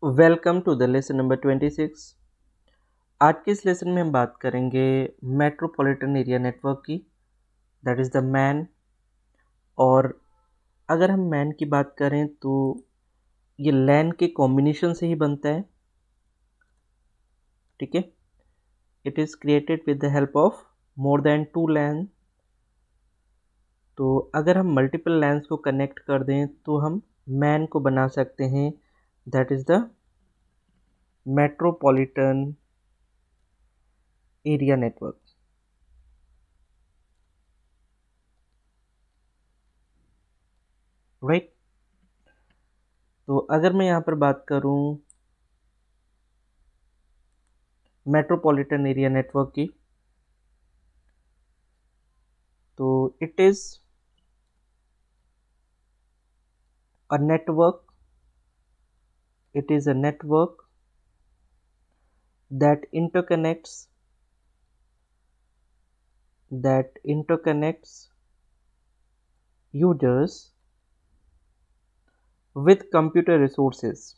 Welcome to the lesson number 26। आज के इस लेसन में हम बात करेंगे मेट्रोपॉलिटन एरिया नेटवर्क की, दैट इज़ द मैन। और अगर हम मैन की बात करें तो ये लैन के कॉम्बिनेशन से ही बनता है, ठीक है। It is created with the help of more than 2 लैन। तो अगर हम मल्टीपल लैन्स को कनेक्ट कर दें तो हम मैन को बना सकते हैं, that is the metropolitan area network, right. तो अगर मैं यहाँ पर बात करूँ मेट्रोपॉलिटन एरिया नेटवर्क की, तो it is a network it is a network that interconnects users with computer resources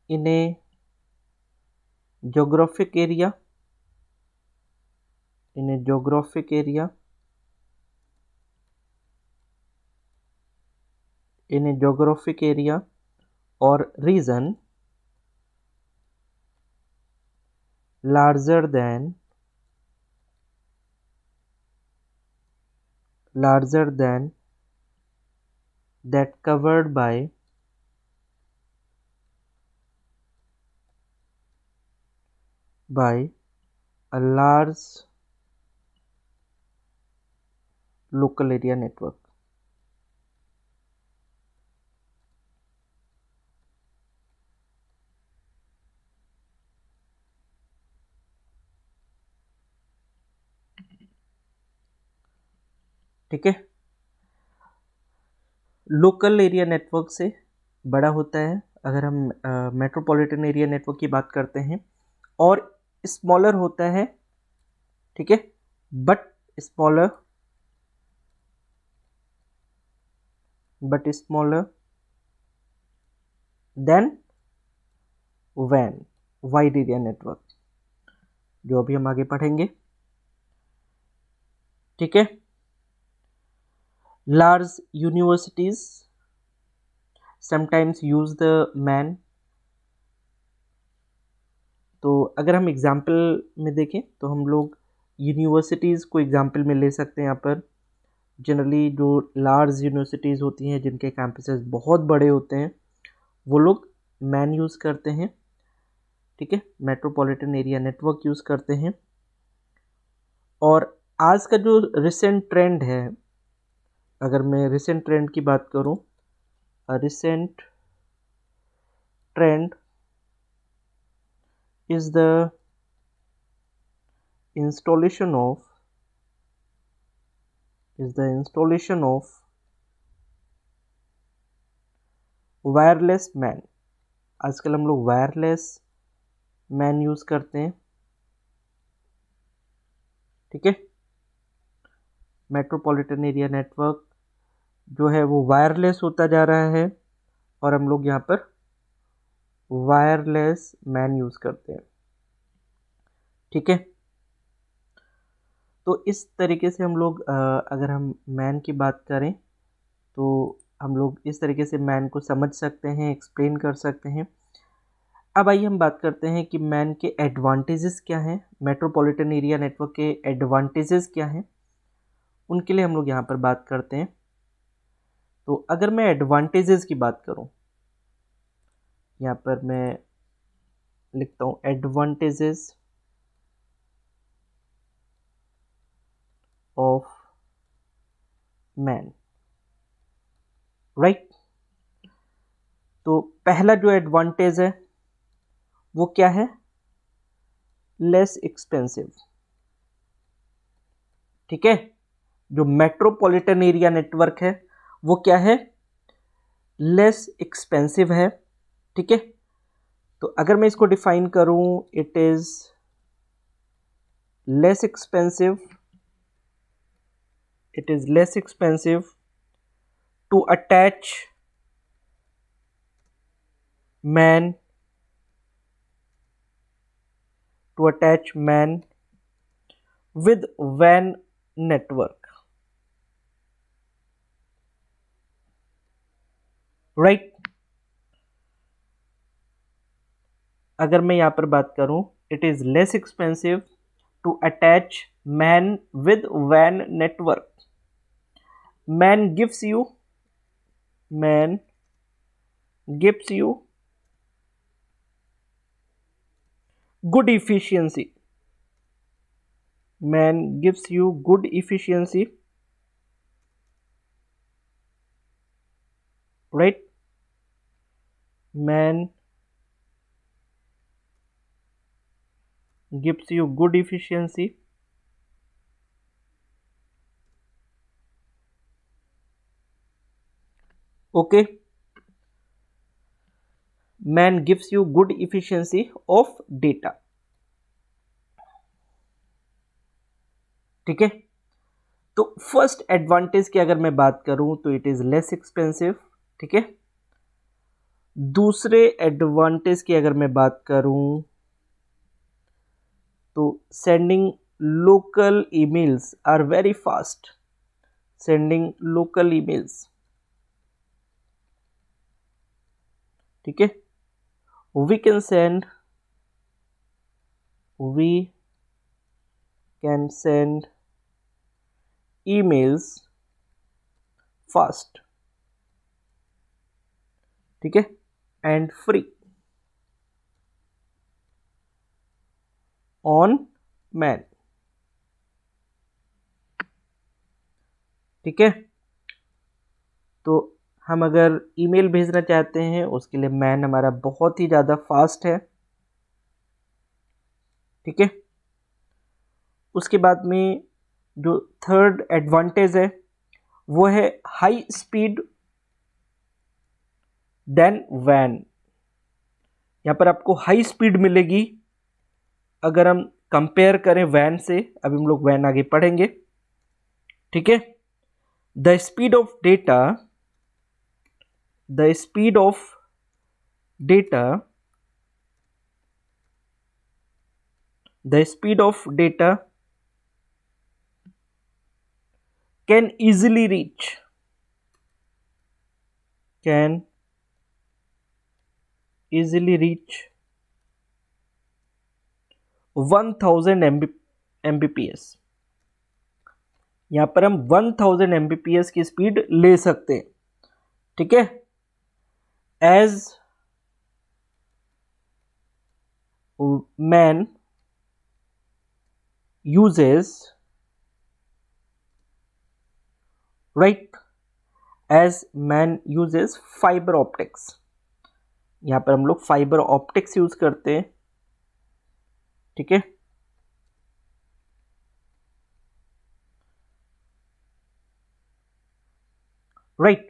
in a geographic area or region larger than that covered by a large local area network। ठीक है, local area network से बड़ा होता है अगर हम metropolitan area network की बात करते हैं, और स्मॉलर होता है, ठीक है, बट स्मॉलर देन वैन वाइड एरिया नेटवर्क, जो अभी हम आगे पढ़ेंगे, ठीक है। Large universities sometimes use the MAN. तो अगर हम एग्जाम्पल में देखें तो हम लोग यूनिवर्सिटीज़ को एग्जाम्पल में ले सकते हैं। यहाँ पर जनरली जो लार्ज यूनिवर्सिटीज़ होती हैं जिनके कैंपसेस बहुत बड़े होते हैं वो लोग मैन यूज़ करते हैं, ठीक है, मेट्रोपॉलिटन एरिया नेटवर्क यूज़ करते हैं। और आज का जो रिसेंट ट्रेंड है, अगर मैं रिसेंट ट्रेंड की बात करूं, recent trend is the installation of wireless man. आजकल हम लोग वायरलेस मैन यूज़ करते हैं, ठीक है। मेट्रोपॉलिटन एरिया नेटवर्क जो है वो वायरलेस होता जा रहा है और हम लोग यहाँ पर वायरलेस मैन यूज़ करते हैं, ठीक है। तो इस तरीके से हम लोग अगर हम मैन की बात करें तो हम लोग इस तरीके से मैन को समझ सकते हैं, एक्सप्लेन कर सकते हैं। अब आइए हम बात करते हैं कि मैन के एडवांटेजेस क्या हैं, मेट्रोपॉलिटन एरिया नेटवर्क के एडवांटेजेस क्या हैं, उनके लिए हम लोग यहाँ पर बात करते हैं। तो अगर मैं एडवांटेजेस की बात करूँ, यहाँ पर मैं लिखता हूँ एडवांटेजेस ऑफ मैन, राइट। तो पहला जो एडवांटेज है वो क्या है, लेस एक्सपेंसिव, ठीक है। जो मेट्रोपॉलिटन एरिया नेटवर्क है वो क्या है, लेस एक्सपेंसिव है, ठीक है। तो अगर मैं इसको डिफाइन करूं, it is less expensive, to attach MAN with WAN network, right? अगर मैं यहाँ पर बात करूँ, it is less expensive to attach MAN with WAN network. MAN gives you good efficiency. MAN gives you good efficiency, right? MAN gives you good efficiency. Okay. MAN gives you good efficiency of data. ठीक है। तो first advantage की अगर मैं बात करूं तो it is less expensive, ठीक है। दूसरे एडवांटेज की अगर मैं बात करूं तो sending local emails are very fast, ठीक है। We can send emails fast, ठीक है, and free on MAN, ठीक है। तो हम अगर ईमेल भेजना चाहते हैं उसके लिए MAN हमारा बहुत ही ज़्यादा फास्ट है, ठीक है। उसके बाद में जो थर्ड एडवांटेज है वो है हाई स्पीड देन WAN। यहाँ पर आपको हाई स्पीड मिलेगी अगर हम कंपेयर करें WAN से। अभी हम लोग WAN आगे पढ़ेंगे, ठीक है। The speed of data can easily reach 1000 Mbps। यहाँ पर हम 1000 Mbps की स्पीड ले सकते हैं, ठीक है। As MAN uses fibre optics. यहाँ पर हम लोग फाइबर ऑप्टिक्स यूज करते हैं, ठीक है। राइट।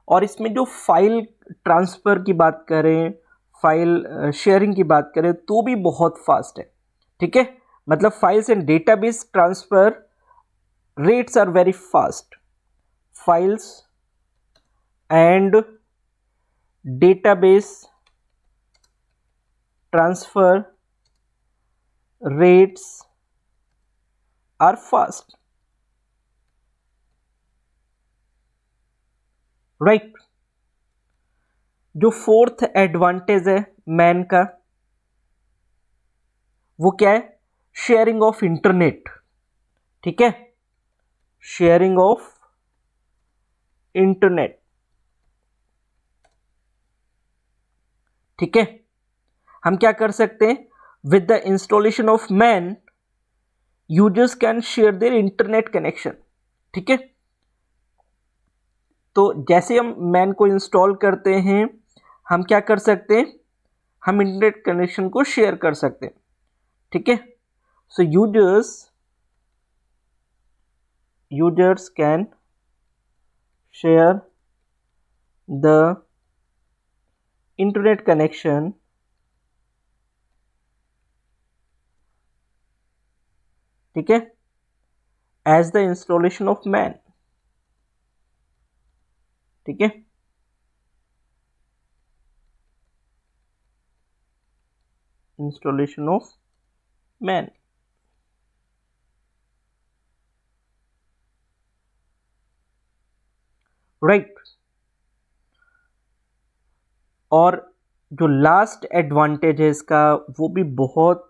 और इसमें जो फाइल ट्रांसफर की बात करें, फाइल शेयरिंग की बात करें तो भी बहुत फास्ट है, ठीक है। मतलब files and database transfer rates are very fast. Files and database transfer rates are fast, right. जो फोर्थ एडवांटेज है मैन का वो क्या है? शेयरिंग ऑफ इंटरनेट, ठीक है। शेयरिंग ऑफ इंटरनेट, ठीक है। हम क्या कर सकते हैं? With the installation of man users can share their internet connection, ठीक है। तो जैसे हम मैन को इंस्टॉल करते हैं हम क्या कर सकते हैं? हम इंटरनेट कनेक्शन को शेयर कर सकते हैं, ठीक है। So users can share the internet connection ठीक है, as the installation of MAN, ठीक है। Installation of MAN, right. और जो लास्ट एडवांटेज है इसका वो भी बहुत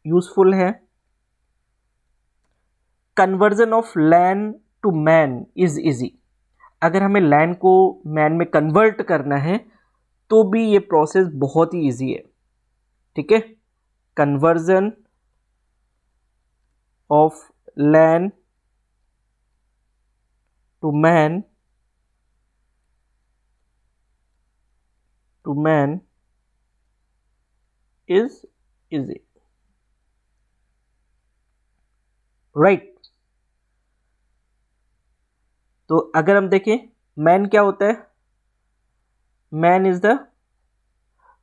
यूजफुल है। Conversion of LAN to MAN is easy. अगर हमें लैन को मैन में कन्वर्ट करना है तो भी ये प्रोसेस बहुत ही इजी है, ठीक है। Conversion of LAN to MAN is easy, right. तो अगर हम देखें मैन क्या होता है, MAN is the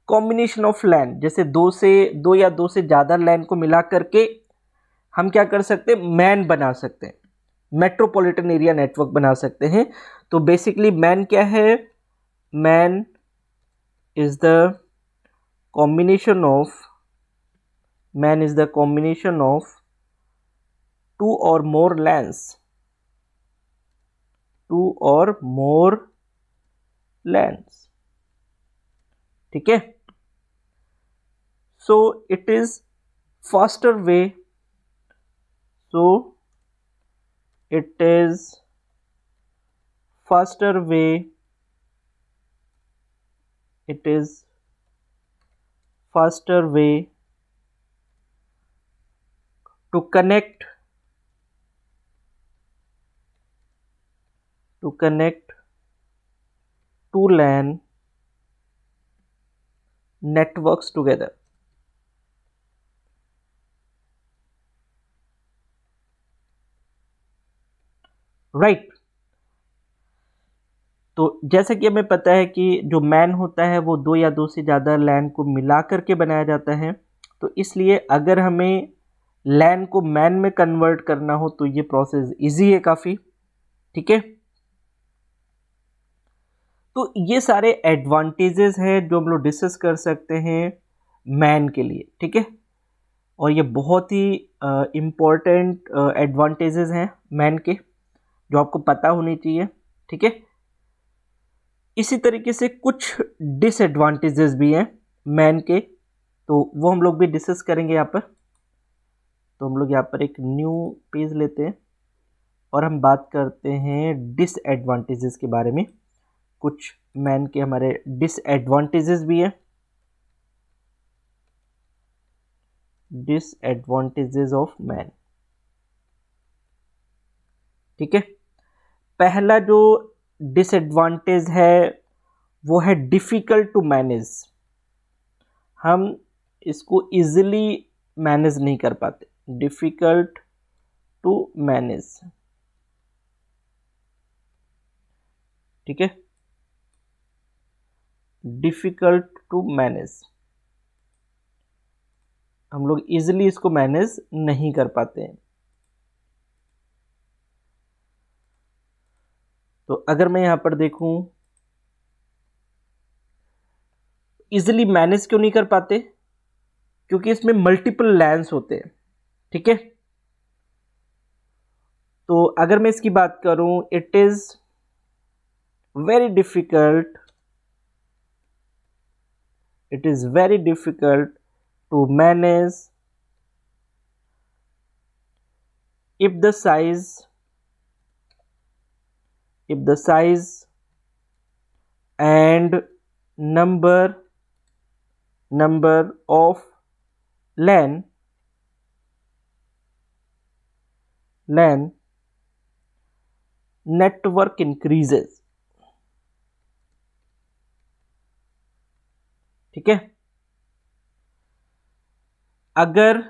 combination of LAN, जैसे दो या दो से ज्यादा लैन को मिला करके हम क्या कर सकते हैं, मैन बना सकते हैं, मेट्रोपॉलिटन एरिया नेटवर्क बना सकते हैं। तो बेसिकली मैन क्या है, MAN is the combination of two or more LANs, ठीक है। So it is faster way, faster way to connect two LAN networks together, right। तो जैसा कि हमें पता है कि जो मैन होता है वो दो या दो से ज़्यादा लैन को मिला करके बनाया जाता है। तो इसलिए अगर हमें लैन को मैन में कन्वर्ट करना हो तो ये प्रोसेस इजी है काफ़ी, ठीक है। तो ये सारे एडवांटेजेस हैं जो हम लोग डिस्कस कर सकते हैं मैन के लिए, ठीक है। और ये बहुत ही इम्पोर्टेंट एडवांटेजेस हैं मैन के, जो आपको पता होनी चाहिए, ठीक है। इसी तरीके से कुछ डिसएडवांटेजेस भी हैं मैन के, तो वो हम लोग भी डिस्कस करेंगे यहाँ पर। तो हम लोग यहाँ पर एक न्यू पेज लेते हैं और हम बात करते हैं डिसएडवांटेजेस के बारे में। कुछ मैन के हमारे डिसएडवांटेजेस भी हैं, डिसएडवांटेजेस ऑफ मैन, ठीक है। पहला जो डिसएडवांटेज है वो है डिफ़िकल्ट टू मैनेज। हम इसको इजीली मैनेज नहीं कर पाते, डिफ़िकल्ट टू मैनेज, ठीक है। डिफ़िकल्ट टू मैनेज, हम लोग इजीली इसको मैनेज नहीं कर पाते हैं। तो अगर मैं यहाँ पर देखूं, इजीली मैनेज क्यों नहीं कर पाते, क्योंकि इसमें मल्टीपल लैंस होते हैं, ठीक है। तो अगर मैं इसकी बात करूं, it is very difficult to manage if the size and number of LAN network increases, ठीक है। अगर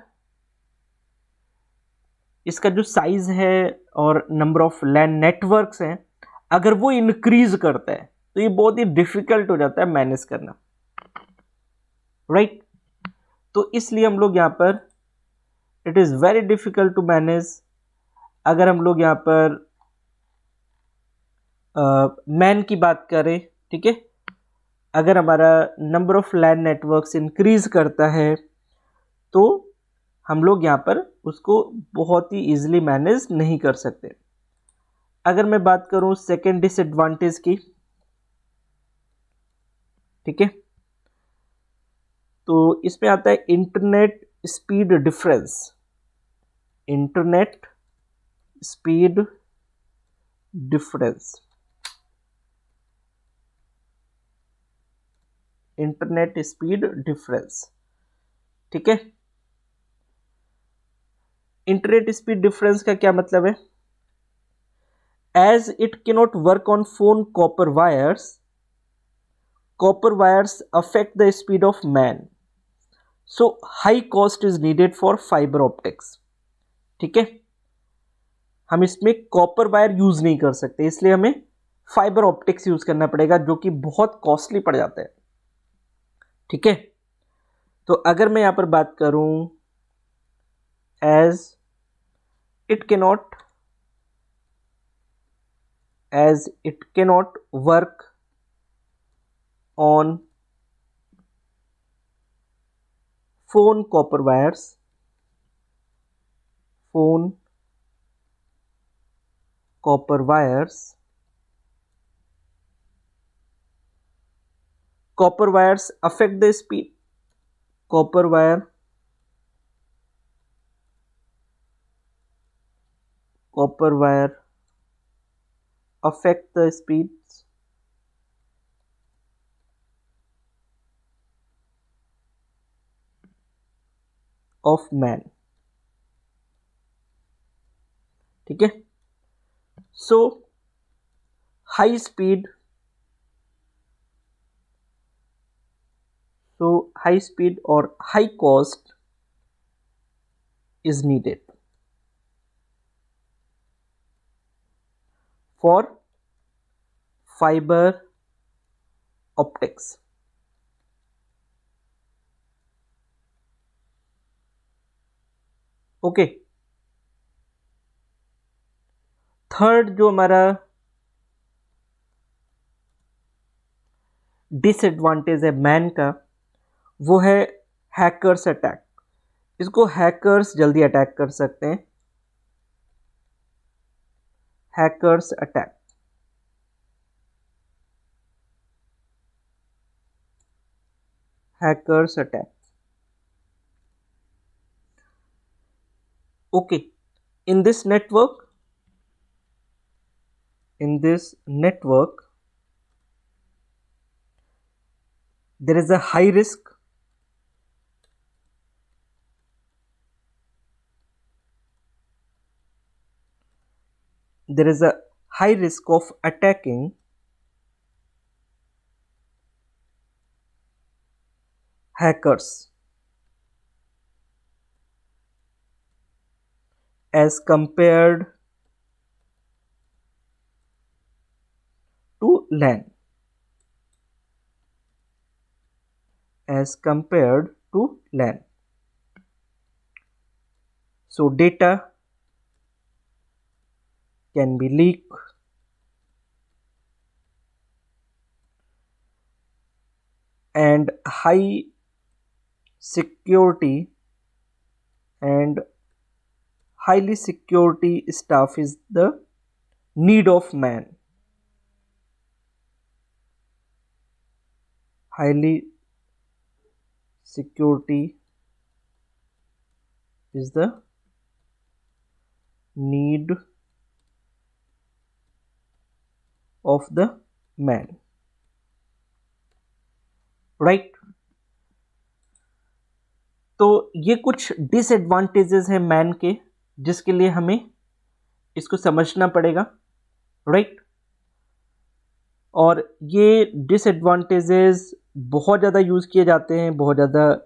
इसका जो साइज है और नंबर ऑफ लैन नेटवर्क्स हैं, अगर वो इंक्रीज करता है तो ये बहुत ही डिफिकल्ट हो जाता है मैनेज करना, राइट। तो इसलिए हम लोग यहां पर it is very difficult to manage. अगर हम लोग यहाँ पर मैन की बात करें, ठीक है, अगर हमारा number of LAN networks increase करता है तो हम लोग यहाँ पर उसको बहुत ही ईजिली मैनेज नहीं कर सकते। अगर मैं बात करूँ सेकेंड डिसएडवांटेज की, ठीक है, तो इसमें आता है internet speed difference. Internet speed difference, internet speed difference, ठीक है। इंटरनेट स्पीड डिफरेंस का क्या मतलब है? As it cannot work on phone copper wires affect the speed of man, so high cost is needed for fiber optics, ठीक है। हम इसमें कॉपर वायर यूज नहीं कर सकते, इसलिए हमें फाइबर ऑप्टिक्स यूज करना पड़ेगा, जो कि बहुत कॉस्टली पड़ जाता है, ठीक है। तो अगर मैं यहां पर बात करूं as it cannot work on phone copper wires, phone copper wires affect the speed, copper wire affect the speeds of man, ठीक है। सो हाई स्पीड और high cost is needed for fiber optics, okay. Third जो हमारा disadvantage है MAN का, वो है hackers attack. इसको हैकर्स जल्दी अटैक कर सकते हैं, hackers attack, hackers attack, okay. in this network there is a high risk of attacking hackers as compared to LAN, so data can be leaked and highly security staff is the need of man, highly security is the need of the man, right. तो ये कुछ disadvantages हैं man के, जिसके लिए हमें इसको समझना पड़ेगा, राइट। और ये डिसएडवांटेजेस बहुत ज़्यादा यूज़ किए जाते हैं, बहुत ज़्यादा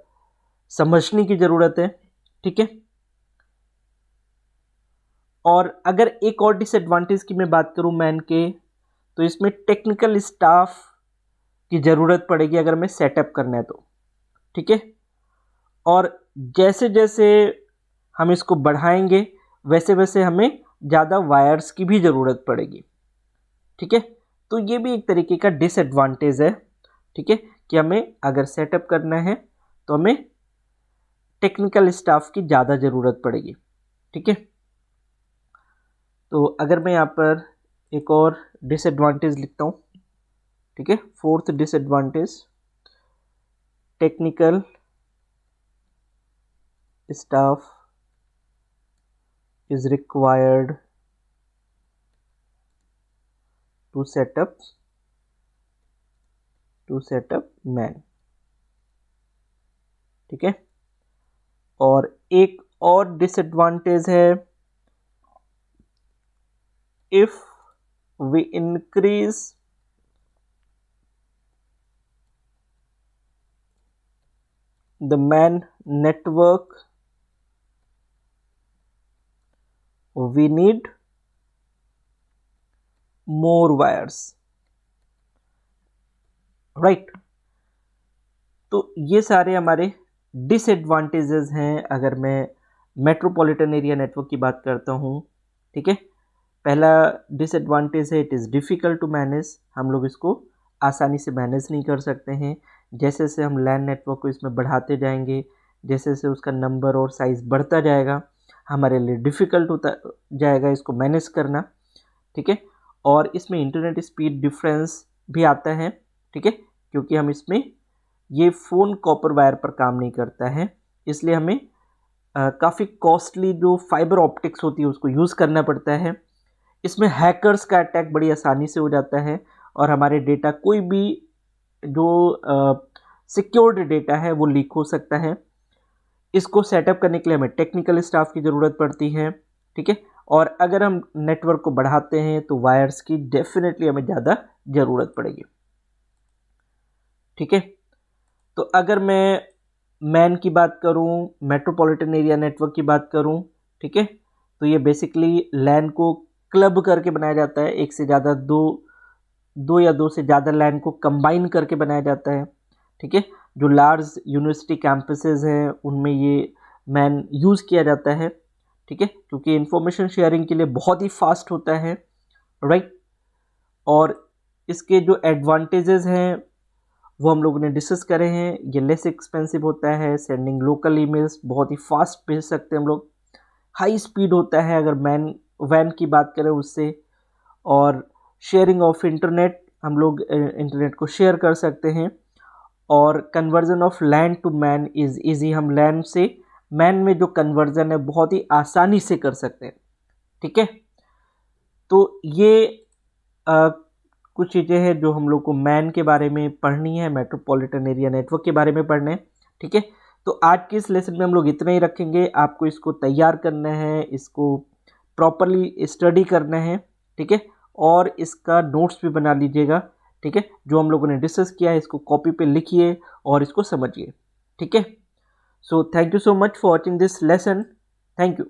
समझने की ज़रूरत है, ठीक है। और अगर एक और डिसएडवांटेज की मैं बात करूं मैन के, तो इसमें टेक्निकल स्टाफ की ज़रूरत पड़ेगी अगर हमें सेटअप करना है तो, ठीक है। और जैसे जैसे हम इसको बढ़ाएंगे वैसे वैसे हमें ज़्यादा वायर्स की भी ज़रूरत पड़ेगी। ठीक है, तो ये भी एक तरीके का डिसएडवांटेज है। ठीक है, कि हमें अगर सेटअप करना है तो हमें टेक्निकल स्टाफ की ज़्यादा ज़रूरत पड़ेगी। ठीक है, तो अगर मैं यहाँ पर एक और डिसएडवांटेज लिखता हूँ। ठीक है, fourth disadvantage, technical staff is required to set up man। ठीक है, और एक और डिसएडवांटेज है, if we increase the man network we need more wires, right। तो ये सारे हमारे डिसएडवांटेजेस हैं अगर मैं मेट्रोपॉलिटन एरिया नेटवर्क की बात करता हूँ। ठीक है, पहला डिसएडवांटेज है, it is difficult to manage. हम लोग इसको आसानी से मैनेज नहीं कर सकते हैं। जैसे जैसे हम लैन नेटवर्क को इसमें बढ़ाते जाएंगे, जैसे जैसे उसका नंबर और साइज़ बढ़ता जाएगा, हमारे लिए डिफ़िकल्ट होता जाएगा इसको मैनेज करना। ठीक है, और इसमें इंटरनेट स्पीड डिफरेंस भी आता है। ठीक है, क्योंकि हम इसमें ये फ़ोन कॉपर वायर पर काम नहीं करता है, इसलिए हमें काफ़ी कॉस्टली जो फाइबर ऑप्टिक्स होती है उसको यूज़ करना पड़ता है। इसमें हैकर्स का अटैक बड़ी आसानी से हो जाता है और हमारे डेटा, कोई भी जो सिक्योर्ड डेटा है वो लीक हो सकता है। इसको सेटअप करने के लिए हमें टेक्निकल स्टाफ की ज़रूरत पड़ती है। ठीक है, और अगर हम नेटवर्क को बढ़ाते हैं तो वायर्स की डेफिनेटली हमें ज़्यादा ज़रूरत पड़ेगी। ठीक है, तो अगर मैं मैन की बात करूं, मेट्रोपॉलिटन एरिया नेटवर्क की बात करूं, ठीक है, तो ये बेसिकली लैन को क्लब करके बनाया जाता है। एक से ज़्यादा दो या दो से ज़्यादा लैन को कंबाइन करके बनाया जाता है। ठीक है, जो लार्ज यूनिवर्सिटी कैंपसेस हैं उनमें ये मैन यूज़ किया जाता है। ठीक है, क्योंकि इंफॉर्मेशन शेयरिंग के लिए बहुत ही फास्ट होता है, राइट। और इसके जो एडवांटेजेस हैं वो हम लोगों ने डिस्कस करे हैं। ये लेस एक्सपेंसिव होता है, सेंडिंग लोकल ईमेल्स बहुत ही फास्ट भेज सकते हैं हम लोग, हाई स्पीड होता है अगर वैन की बात करें उससे, और शेयरिंग ऑफ इंटरनेट, हम लोग इंटरनेट को शेयर कर सकते हैं, और conversion of LAN to MAN is easy, हम लैन से मैन में जो कन्वर्जन है बहुत ही आसानी से कर सकते हैं। ठीक है, तो ये कुछ चीज़ें हैं जो हम लोग को मैन के बारे में पढ़नी है, मेट्रोपॉलिटन एरिया नेटवर्क के बारे में पढ़ना है। ठीक है, तो आज के इस लेसन में हम लोग इतना ही रखेंगे। आपको इसको तैयार करना है, इसको प्रॉपरली स्टडी करना है। ठीक है, और इसका नोट्स भी बना लीजिएगा। ठीक है, जो हम लोगों ने डिस्कस किया है इसको कॉपी पे लिखिए और इसको समझिए। ठीक है, so thank you so much for watching this lesson. Thank you.